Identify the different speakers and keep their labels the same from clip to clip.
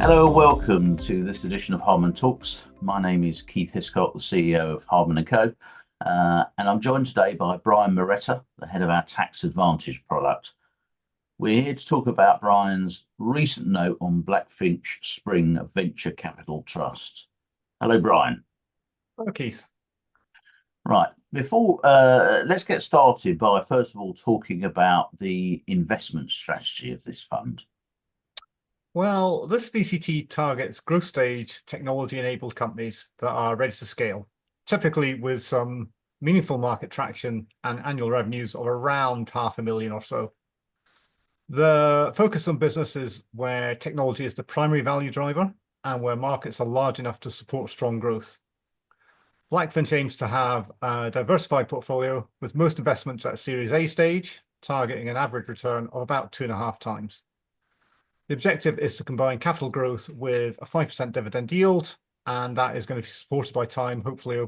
Speaker 1: Hello, welcome to this edition of Hardman Talks. My name is Keith Hiscock, the CEO of Hardman & Co. And I'm joined today by Brian Moretta, the head of our Tax Advantage product. We're here to talk about Brian's recent note on Blackfinch Spring Venture Capital Trust. Hello, Brian.
Speaker 2: Hello, Keith.
Speaker 1: Right, before let's get started by first of all talking about the investment strategy of this fund.
Speaker 2: Well, this VCT targets growth stage technology-enabled companies that are ready to scale, typically with some meaningful market traction and annual revenues of around $500,000 or so. The focus on businesses where technology is the primary value driver and where markets are large enough to support strong growth. Blackfinch aims to have a diversified portfolio with most investments at Series A stage, targeting an average return of about 2.5 times. The objective is to combine capital growth with a 5% dividend yield, and that is going to be supported by time, hopefully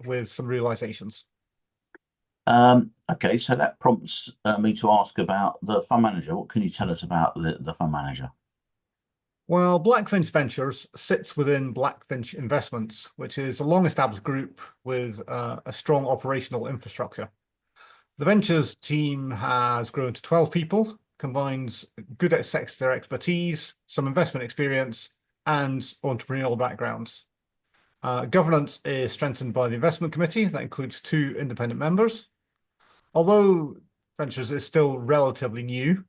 Speaker 2: with some realizations.
Speaker 1: Okay, so that prompts me to ask about the fund manager. What can you tell us about the fund manager?
Speaker 2: Well, Blackfinch Ventures sits within Blackfinch Investments, which is a long-established group with a strong operational infrastructure. The Ventures team has grown to 12 people, combines good sector expertise, some investment experience, and entrepreneurial backgrounds. Governance is strengthened by the investment committee that includes 2 independent members. Although Ventures is still relatively new,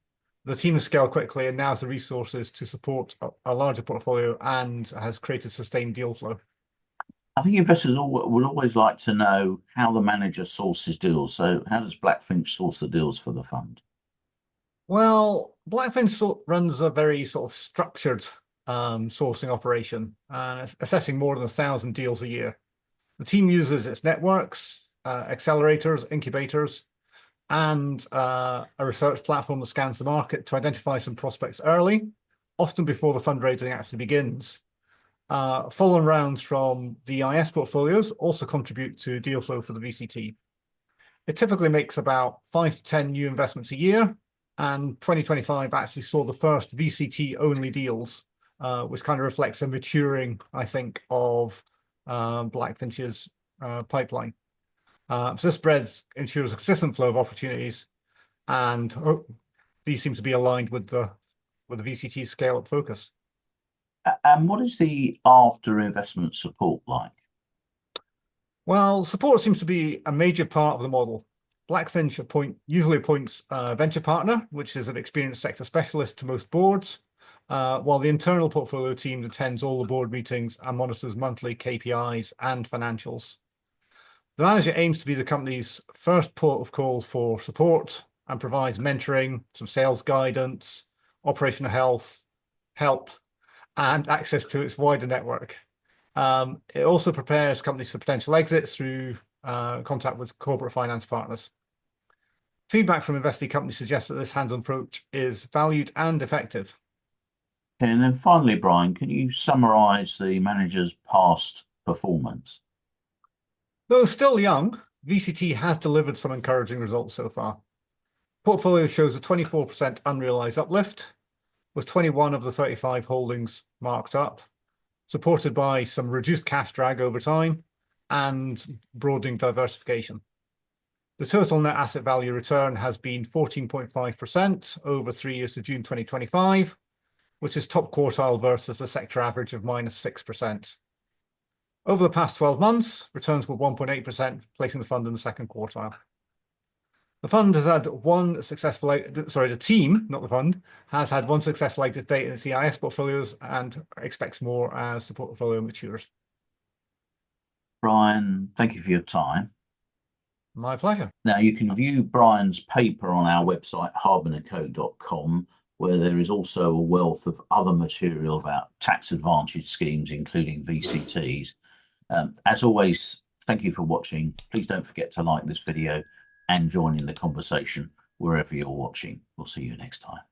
Speaker 2: the team has scaled quickly and now has the resources to support a larger portfolio and has created sustained deal flow.
Speaker 1: I think investors would always like to know how the manager sources deals. So how does Blackfinch source the deals for the fund?
Speaker 2: Well, Blackfinch runs a very sort of structured sourcing operation and assessing more than 1,000 deals a year. The team uses its networks, accelerators, incubators, and a research platform that scans the market to identify some prospects early, often before the fundraising actually begins. Follow-on rounds from the EIS portfolios also contribute to deal flow for the VCT. It typically makes about 5 to 10 new investments a year, and 2025 actually saw the first VCT-only deals, which kind of reflects a maturing, I think, of Blackfinch's pipeline. So this spread ensures a consistent flow of opportunities, and these seem to be aligned with the VCT scale-up focus.
Speaker 1: And what is the after investment support like?
Speaker 2: Well, support seems to be a major part of the model. Blackfinch usually appoints a venture partner, which is an experienced sector specialist to most boards, while the internal portfolio team attends all the board meetings and monitors monthly KPIs and financials. The manager aims to be the company's first port of call for support and provides mentoring, some sales guidance, operational help, and access to its wider network. It also prepares companies for potential exits through contact with corporate finance partners. Feedback from investing companies suggests that this hands-on approach is valued and effective.
Speaker 1: And then finally, Brian, can you summarize the manager's past performance?
Speaker 2: Though still young, VCT has delivered some encouraging results so far. Portfolio shows a 24% unrealized uplift, with 21 of the 35 holdings marked up, supported by some reduced cash drag over time and broadening diversification. The total net asset value return has been 14.5% over 3 years to June 2025, which is top quartile versus the sector average of -6%. Over the past 12 months, returns were 1.8%, placing the fund in the second quartile. The fund has had the team, not the fund, has had one successful exit date in its EIS portfolios and expects more as the portfolio matures.
Speaker 1: Brian, thank you for your time.
Speaker 2: My pleasure.
Speaker 1: Now, you can view Brian's paper on our website, hardmanandco.com, where there is also a wealth of other material about tax advantage schemes, including VCTs. As always, thank you for watching. Please don't forget to like this video and join in the conversation wherever you're watching. We'll see you next time.